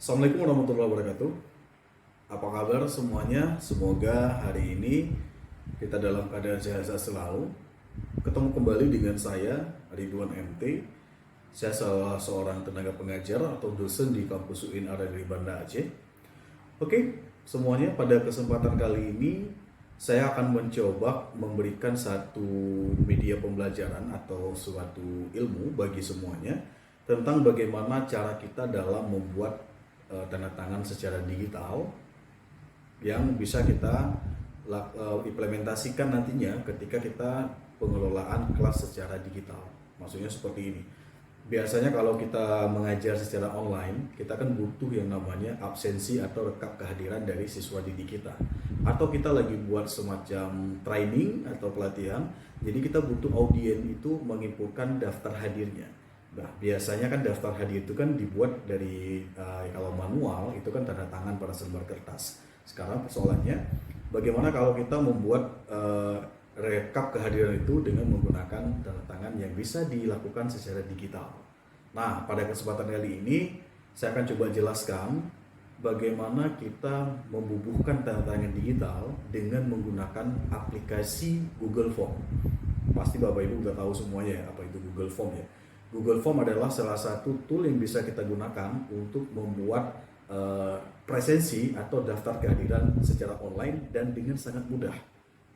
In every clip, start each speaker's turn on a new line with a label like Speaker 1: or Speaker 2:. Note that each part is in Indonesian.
Speaker 1: Assalamualaikum warahmatullahi wabarakatuh. Apa kabar semuanya? Semoga hari ini kita dalam keadaan sehat selalu. Ketemu kembali dengan saya, Ridwan MT. Saya salah seorang tenaga pengajar atau dosen di kampus UIN Area di Banda Aceh. Oke, semuanya pada kesempatan kali ini saya akan mencoba memberikan satu media pembelajaran atau suatu ilmu bagi semuanya tentang bagaimana cara kita dalam membuat tanda tangan secara digital yang bisa kita implementasikan nantinya ketika kita pengelolaan kelas secara digital. Maksudnya seperti ini. Biasanya kalau kita mengajar secara online, kita kan butuh yang namanya absensi atau rekap kehadiran dari siswa didik kita. Atau kita lagi buat semacam training atau pelatihan, jadi kita butuh audien itu menginputkan daftar hadirnya. Nah, biasanya kan daftar hadir itu kan dibuat dari kalau manual itu kan tanda tangan pada selembar kertas. Sekarang persoalannya, bagaimana kalau kita membuat rekap kehadiran itu dengan menggunakan tanda tangan yang bisa dilakukan secara digital. Nah, pada kesempatan kali ini saya akan coba jelaskan bagaimana kita membubuhkan tanda tangan digital dengan menggunakan aplikasi Google Form. Pasti Bapak Ibu udah tahu semuanya ya apa itu Google Form ya. Google Form adalah salah satu tool yang bisa kita gunakan untuk membuat presensi atau daftar kehadiran secara online dan dengan sangat mudah.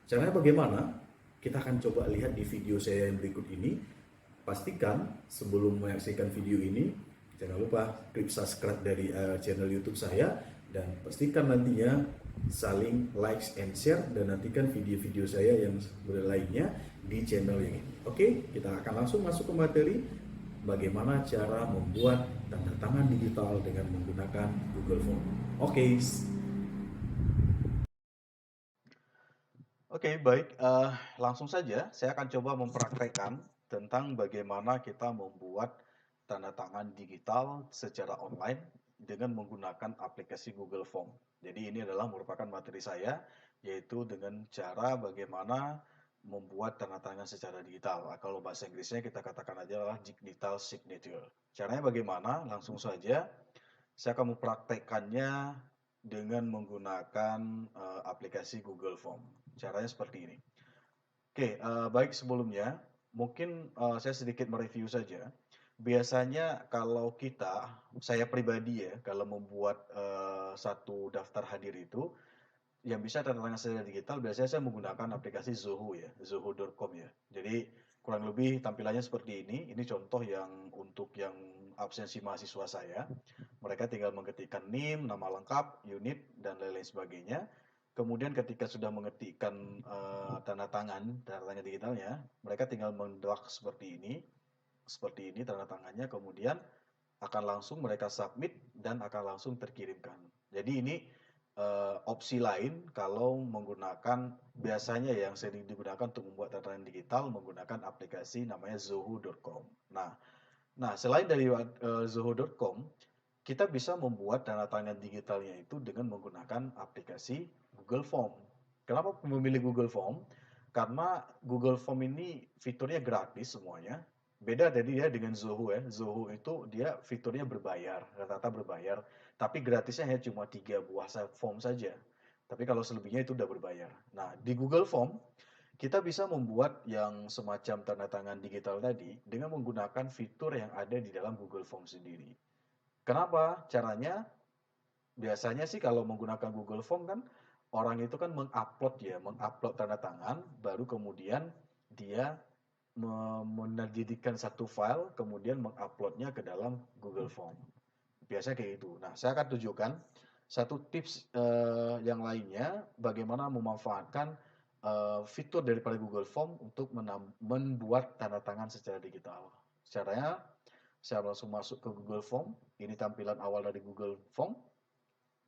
Speaker 1: Caranya bagaimana? Kita akan coba lihat di video saya yang berikut ini. Pastikan sebelum menyaksikan video ini, jangan lupa klik subscribe dari channel YouTube saya dan pastikan nantinya saling likes and share dan nantikan video-video saya yang lainnya di channel ini. Oke, kita akan langsung masuk ke materi bagaimana cara membuat tanda tangan digital dengan menggunakan Google Form. Oke. Oke, baik. Langsung saja, saya akan coba mempraktekkan tentang bagaimana kita membuat tanda tangan digital secara online dengan menggunakan aplikasi Google Form. Jadi ini adalah merupakan materi saya, yaitu dengan cara bagaimana membuat tanda tangan secara digital. Nah, kalau bahasa Inggrisnya kita katakan aja adalah digital signature. Caranya bagaimana? Langsung saja, saya akan mempraktekkannya dengan menggunakan aplikasi Google Form. Caranya seperti ini. Oke, baik sebelumnya, mungkin saya sedikit mereview saja. Biasanya kalau kita, saya pribadi ya, kalau membuat satu daftar hadir itu, yang bisa tanda tangan secara digital, biasanya saya menggunakan aplikasi Zoho ya, zoho.com ya. Jadi kurang lebih tampilannya seperti ini. Ini contoh yang untuk yang absensi mahasiswa saya. Mereka tinggal mengetikkan NIM, nama lengkap, unit, dan lain-lain sebagainya. Kemudian ketika sudah mengetikkan tanda tangan digitalnya, mereka tinggal mendrag seperti ini tanda tangannya, kemudian akan langsung mereka submit dan akan langsung terkirimkan. Jadi ini opsi lain kalau menggunakan biasanya yang sering digunakan untuk membuat tanda tangan digital menggunakan aplikasi namanya zoho.com. Nah, selain dari zoho.com, kita bisa membuat tanda tangan digitalnya itu dengan menggunakan aplikasi Google Form. Kenapa memilih Google Form? Karena Google Form ini fiturnya gratis semuanya. Beda dari dia dengan Zoho ya. Zoho itu dia fiturnya berbayar, rata-rata berbayar. Tapi gratisnya hanya cuma 3 buah form saja. Tapi kalau selebihnya itu udah berbayar. Nah, di Google Form, kita bisa membuat yang semacam tanda tangan digital tadi dengan menggunakan fitur yang ada di dalam Google Form sendiri. Kenapa? Caranya biasanya sih kalau menggunakan Google Form kan orang itu kan mengupload tanda tangan, baru kemudian dia menjadikan satu file, kemudian menguploadnya ke dalam Google Form. Biasanya kayak gitu. Nah, saya akan tunjukkan satu tips yang lainnya bagaimana memanfaatkan fitur daripada Google Form untuk membuat tanda tangan secara digital. Caranya, saya langsung masuk ke Google Form. Ini tampilan awal dari Google Form.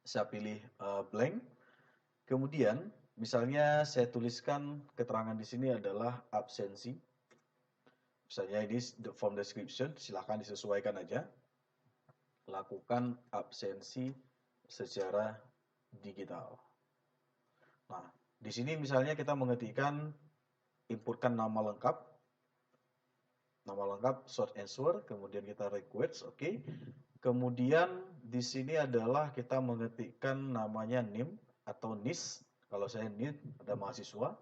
Speaker 1: Saya pilih blank. Kemudian, misalnya saya tuliskan keterangan di sini adalah absensi. Misalnya ini form description, silahkan disesuaikan aja. Lakukan absensi secara digital. Nah, di sini misalnya kita mengetikkan inputkan nama lengkap. Nama lengkap, short answer, kemudian kita request, oke. Kemudian di sini adalah kita mengetikkan namanya NIM atau NIS. Kalau saya NIM ada mahasiswa.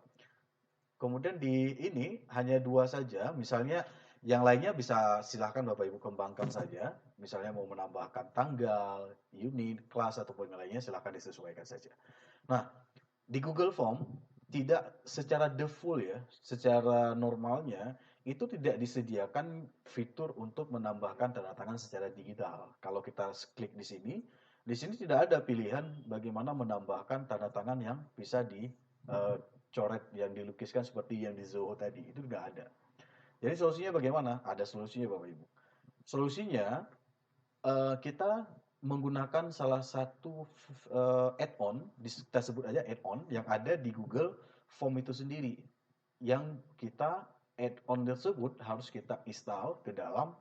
Speaker 1: Kemudian di ini hanya dua saja. Misalnya yang lainnya bisa silahkan Bapak Ibu kembangkan saja. Misalnya mau menambahkan tanggal, unit, kelas ataupun yang lainnya silahkan disesuaikan saja. Nah, di Google Form tidak secara default ya, secara normalnya itu tidak disediakan fitur untuk menambahkan tanda tangan secara digital. Kalau kita klik di sini tidak ada pilihan bagaimana menambahkan tanda tangan yang bisa dicoret, yang dilukiskan seperti yang di Zoho tadi. Itu nggak ada. Jadi solusinya bagaimana? Ada solusinya Bapak Ibu. Solusinya kita menggunakan salah satu add-on, kita sebut aja add-on yang ada di Google Form itu sendiri. Yang kita add-on tersebut harus kita install ke dalam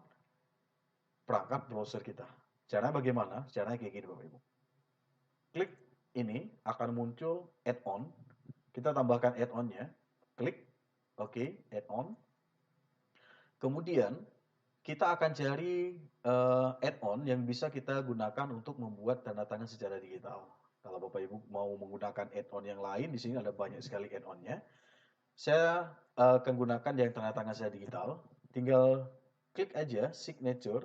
Speaker 1: perangkat browser kita. Caranya bagaimana? Caranya kayak gini Bapak Ibu. Klik ini akan muncul add-on. Kita tambahkan add-onnya. Klik, oke, add-on. Kemudian kita akan cari add-on yang bisa kita gunakan untuk membuat tanda tangan secara digital. Kalau Bapak Ibu mau menggunakan add-on yang lain, di sini ada banyak sekali add-onnya. Saya akan gunakan yang tanda tangan secara digital. Tinggal klik aja signature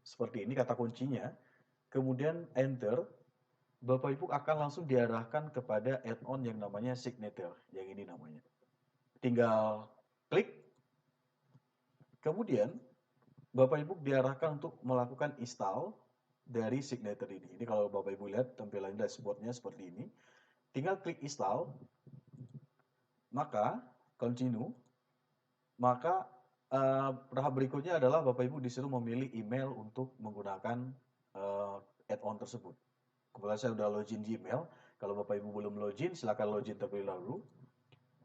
Speaker 1: seperti ini kata kuncinya, kemudian enter. Bapak Ibu akan langsung diarahkan kepada add-on yang namanya signature, yang ini namanya. Tinggal klik, kemudian Bapak Ibu diarahkan untuk melakukan install dari signature ini. Ini kalau Bapak Ibu lihat tampilan dashboardnya seperti ini. Tinggal klik install, maka continue, maka tahap berikutnya adalah Bapak Ibu disuruh memilih email untuk menggunakan add-on tersebut. Kebetulan saya sudah login di email. Kalau Bapak Ibu belum login, silakan login terlebih dahulu.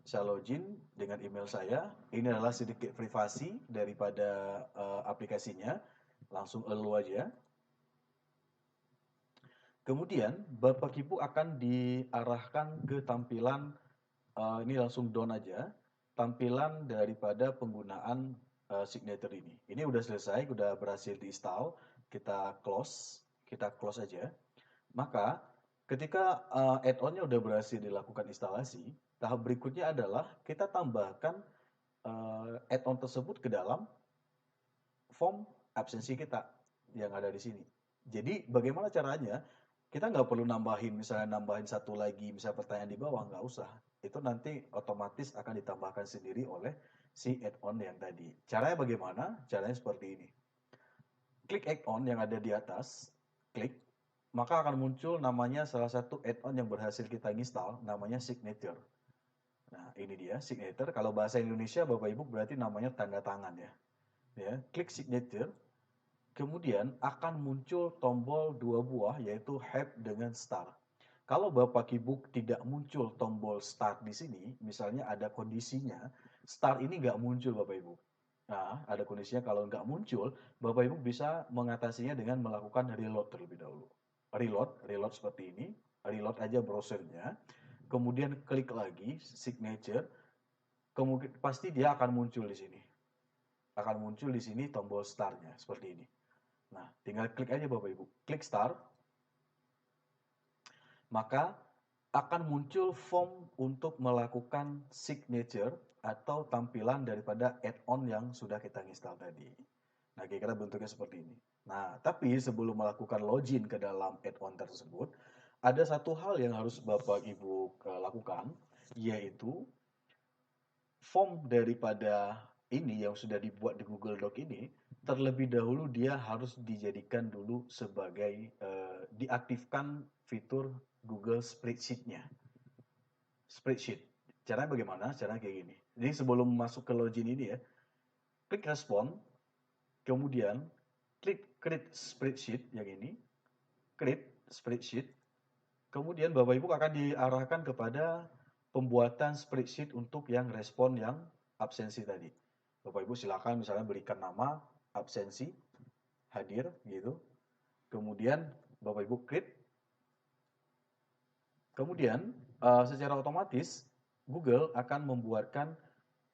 Speaker 1: Saya login dengan email saya. Ini adalah sedikit privasi daripada aplikasinya. Langsung allow aja. Kemudian Bapak Ibu akan diarahkan ke tampilan ini langsung down aja. Tampilan daripada penggunaan signature ini. Ini udah selesai, udah berhasil diinstal. Kita close aja. Maka ketika add-onnya udah berhasil dilakukan instalasi, tahap berikutnya adalah kita tambahkan add-on tersebut ke dalam form absensi kita yang ada di sini. Jadi bagaimana caranya? Kita nggak perlu nambahin satu lagi, misalnya pertanyaan di bawah, nggak usah. Itu nanti otomatis akan ditambahkan sendiri oleh si add-on yang tadi. Caranya bagaimana? Caranya seperti ini. Klik add-on yang ada di atas, klik, maka akan muncul namanya salah satu add-on yang berhasil kita install, namanya signature. Nah, ini dia signature. Kalau bahasa Indonesia, Bapak Ibu berarti namanya tanda tangan ya. Ya, klik signature, kemudian akan muncul tombol dua buah yaitu have dengan start. Kalau Bapak Ibu tidak muncul tombol start di sini, misalnya ada kondisinya, start ini nggak muncul Bapak Ibu. Nah, ada kondisinya kalau nggak muncul, Bapak Ibu bisa mengatasinya dengan melakukan reload terlebih dahulu. Reload seperti ini, reload aja browsernya, kemudian klik lagi signature, kemudian pasti dia akan muncul di sini. Akan muncul di sini tombol startnya seperti ini. Nah, tinggal klik aja Bapak Ibu. Klik start. Maka akan muncul form untuk melakukan signature atau tampilan daripada add-on yang sudah kita install tadi. Nah, kira-kira bentuknya seperti ini. Nah, tapi sebelum melakukan login ke dalam add-on tersebut, ada satu hal yang harus Bapak Ibu lakukan, yaitu form daripada ini yang sudah dibuat di Google Doc ini, terlebih dahulu dia harus dijadikan dulu sebagai diaktifkan fitur Google Spreadsheet-nya. Spreadsheet. Caranya bagaimana? Caranya kayak gini. Jadi sebelum masuk ke login ini ya, klik respon, kemudian klik create spreadsheet yang ini, create spreadsheet, kemudian Bapak Ibu akan diarahkan kepada pembuatan spreadsheet untuk yang respon yang absensi tadi. Bapak Ibu silakan misalnya berikan nama absensi, hadir gitu. Kemudian Bapak Ibu create. Kemudian secara otomatis Google akan membuatkan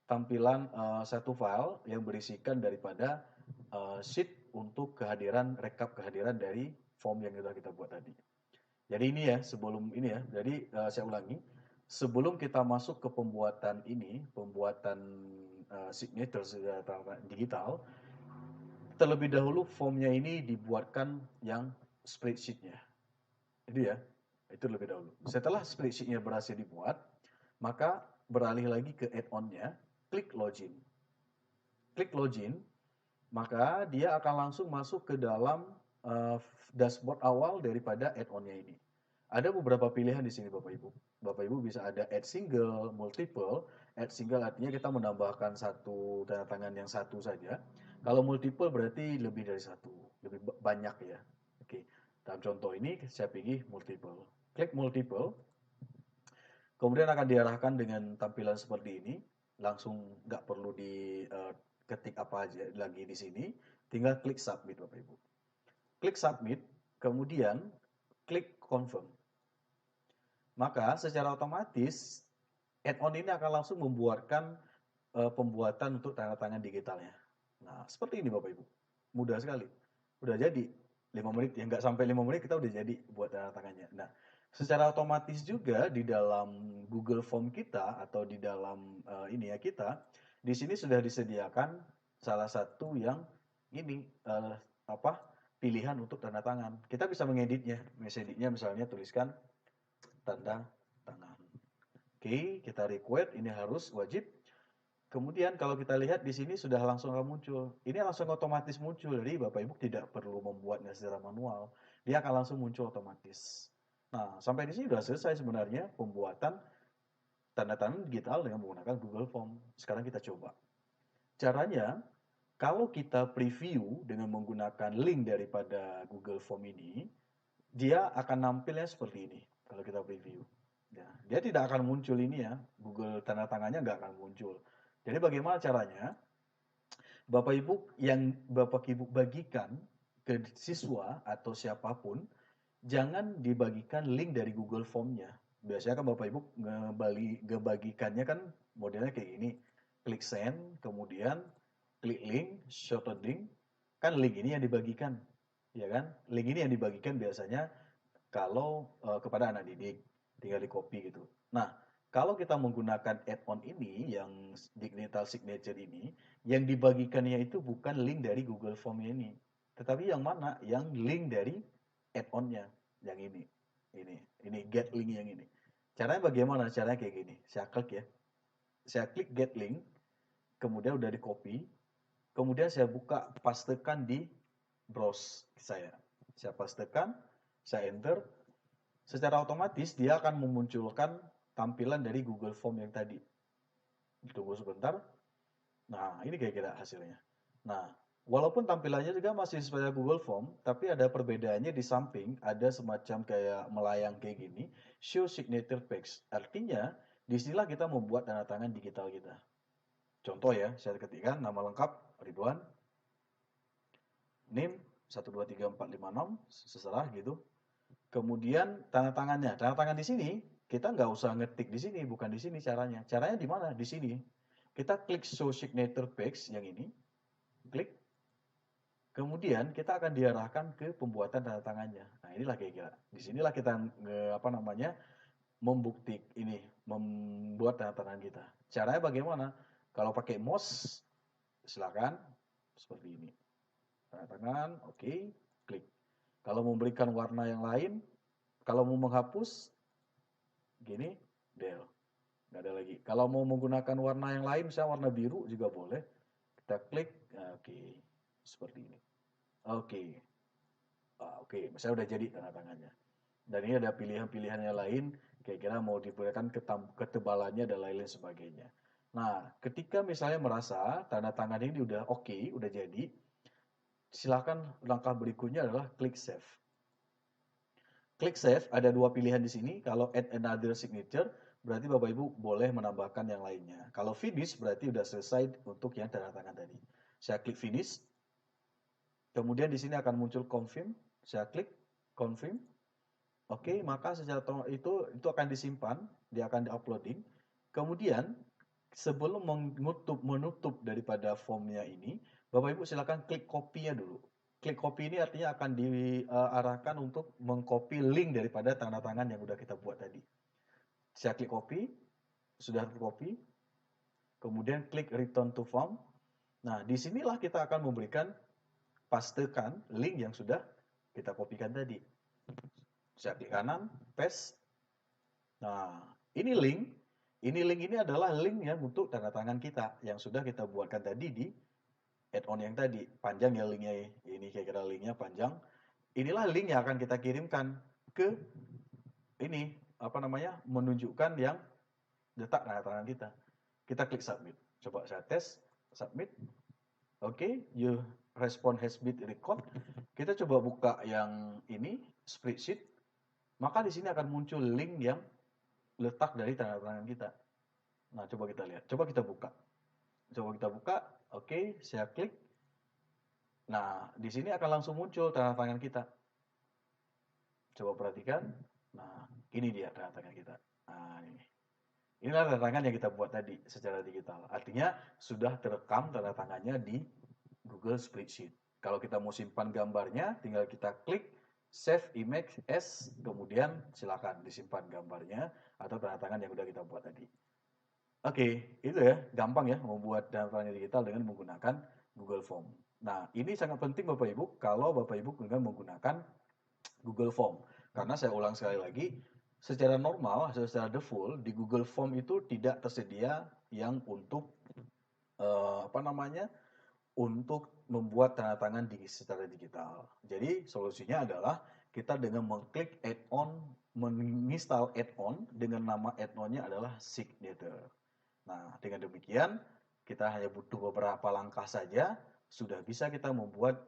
Speaker 1: tampilan satu file yang berisikan daripada sheet untuk rekap kehadiran dari form yang sudah kita buat tadi. Jadi ini ya, sebelum ini ya, jadi saya ulangi, sebelum kita masuk ke pembuatan signature secara digital, terlebih dahulu formnya ini dibuatkan yang spreadsheet-nya. Itu ya, itu lebih dahulu. Setelah spreadsheet-nya berhasil dibuat, maka beralih lagi ke add-on-nya, klik login. Klik login, maka dia akan langsung masuk ke dalam dashboard awal daripada add-on-nya ini. Ada beberapa pilihan di sini Bapak Ibu. Bapak Ibu bisa ada add single, multiple. Add single artinya kita menambahkan satu tanda tangan yang satu saja. Kalau multiple berarti lebih dari satu, lebih banyak ya. Oke, dalam contoh ini saya pilih multiple. Klik multiple, kemudian akan diarahkan dengan tampilan seperti ini. Langsung nggak perlu diketik apa aja lagi di sini. Tinggal klik submit Bapak Ibu. Klik submit, kemudian klik confirm. Maka secara otomatis add-on ini akan langsung membuatkan pembuatan untuk tanda tangan digitalnya. Nah, seperti ini Bapak Ibu. Mudah sekali. Udah jadi 5 menit, ya nggak sampai 5 menit kita udah jadi buat tanda tangannya. Nah, secara otomatis juga di dalam Google Form kita atau di dalam ini ya kita, di sini sudah disediakan salah satu yang ini apa pilihan untuk tanda tangan. Kita bisa mengeditnya. Misalnya tuliskan tanda tangan. Oke, kita request ini harus wajib. Kemudian kalau kita lihat di sini sudah langsung akan muncul. Ini langsung otomatis muncul. Jadi Bapak Ibu tidak perlu membuatnya secara manual. Dia akan langsung muncul otomatis. Nah, sampai di sini sudah selesai sebenarnya pembuatan tanda tangan digital dengan menggunakan Google Form. Sekarang kita coba. Caranya, kalau kita preview dengan menggunakan link daripada Google Form ini, dia akan nampilnya seperti ini kalau kita preview. Ya, dia tidak akan muncul ini ya, Google tanda tangannya nggak akan muncul. Jadi bagaimana caranya? Bapak Ibu yang Bapak Ibu bagikan ke siswa atau siapapun, jangan dibagikan link dari Google Form-nya. Biasanya kan Bapak Ibu ngebagikannya kan modelnya kayak gini. Klik send, kemudian klik link, shorted link. Kan link ini yang dibagikan, ya kan? Link ini yang dibagikan biasanya kalau kepada anak didik, tinggal di copy gitu. Nah, kalau kita menggunakan add-on ini yang digital signature ini, yang dibagikannya itu bukan link dari Google Form ini, tetapi yang mana? Yang link dari add-onnya, yang ini, ini get link yang ini. Caranya bagaimana? Caranya kayak gini. Saya klik ya, saya klik get link, kemudian udah di copy, kemudian saya buka, pastekan di browse saya. Saya pastekan, saya enter, secara otomatis dia akan memunculkan tampilan dari Google Form yang tadi. Tunggu sebentar. Nah, ini kira-kira hasilnya. Nah, walaupun tampilannya juga masih sesuai Google Form, tapi ada perbedaannya di samping, ada semacam kayak melayang kayak gini, show signature page. Artinya, disinilah kita membuat tanda tangan digital kita. Contoh ya, saya ketikkan nama lengkap Ridwan, name 123456, seserah gitu. Kemudian tanda tangan di sini kita nggak usah ngetik di sini, bukan di sini caranya. Caranya di mana? Di sini. Kita klik show signature page yang ini, klik. Kemudian kita akan diarahkan ke pembuatan tanda tangannya. Nah inilah kira-kira. Di sinilah kita apa namanya membuat tanda tangan kita. Caranya bagaimana? Kalau pakai mouse, silakan seperti ini. Tanda tangan, oke, klik. Kalau memberikan warna yang lain, kalau mau menghapus, gini, del. Nggak ada lagi. Kalau mau menggunakan warna yang lain, misalnya warna biru juga boleh. Kita klik, oke, seperti ini. Oke, oke, misalnya udah jadi tanda tangannya. Dan ini ada pilihan-pilihan yang lain, kira-kira mau diberikan ketebalannya dan lain-lain sebagainya. Nah, ketika misalnya merasa tanda tangan ini udah oke, udah jadi, silakan langkah berikutnya adalah klik save. Klik save, ada dua pilihan di sini. Kalau add another signature, berarti Bapak Ibu boleh menambahkan yang lainnya. Kalau finish, berarti sudah selesai untuk yang tanda tangan tadi. Saya klik finish. Kemudian di sini akan muncul confirm. Saya klik confirm. Oke, maka secara itu akan disimpan, dia akan di-uploading. Kemudian sebelum menutup daripada formnya ini, Bapak Ibu silakan klik copy-nya dulu. Klik copy ini artinya akan diarahkan untuk mengcopy link daripada tanda tangan yang udah kita buat tadi. Saya klik copy, sudah tercopy, kemudian klik return to form. Nah, disinilah kita akan memberikan pastekan link yang sudah kita kopikan tadi. Saya klik kanan, paste. Nah, ini link. Link ini adalah link yang untuk tanda tangan kita yang sudah kita buatkan tadi di add-on yang tadi. Panjang ya linknya, ini kira-kira linknya panjang. Inilah link yang akan kita kirimkan ke ini, apa namanya, menunjukkan yang letak tanda tangan kita. Kita klik submit. Coba saya tes, submit. Oke, your response has been record. Kita coba buka yang ini, spreadsheet. Maka di sini akan muncul link yang letak dari tanda tangan kita. Nah, coba kita lihat. Coba kita buka. Coba kita buka. Oke, saya klik. Nah, di sini akan langsung muncul tanda tangan kita. Coba perhatikan. Nah, ini dia tanda tangan kita. Nah, ini. Inilah tanda tangan yang kita buat tadi secara digital. Artinya sudah terekam tanda tangannya di Google Spreadsheet. Kalau kita mau simpan gambarnya, tinggal kita klik Save Image As, kemudian silakan disimpan gambarnya atau tanda tangan yang sudah kita buat tadi. Oke, itu ya, gampang ya membuat tanda tangan digital dengan menggunakan Google Form. Nah, ini sangat penting Bapak Ibu kalau Bapak Ibu dengan menggunakan Google Form. Karena saya ulang sekali lagi, secara normal, secara default di Google Form itu tidak tersedia yang untuk apa namanya? Untuk membuat tanda tangan secara digital. Jadi solusinya adalah kita dengan mengklik add-on, menginstal add-on dengan nama add-onnya adalah Signature. Nah, dengan demikian kita hanya butuh beberapa langkah saja sudah bisa kita membuat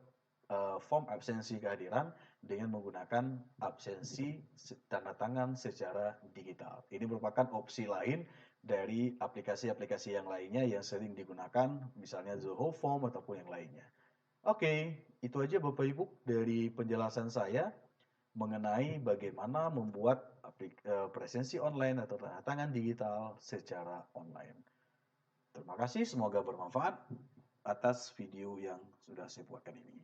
Speaker 1: form absensi kehadiran dengan menggunakan absensi tanda tangan secara digital. Ini merupakan opsi lain dari aplikasi-aplikasi yang lainnya yang sering digunakan, misalnya Zoho Form ataupun yang lainnya. Oke, itu aja Bapak Ibu dari penjelasan saya mengenai bagaimana membuat presensi online atau tanda tangan digital secara online. Terima kasih, semoga bermanfaat atas video yang sudah saya buatkan ini.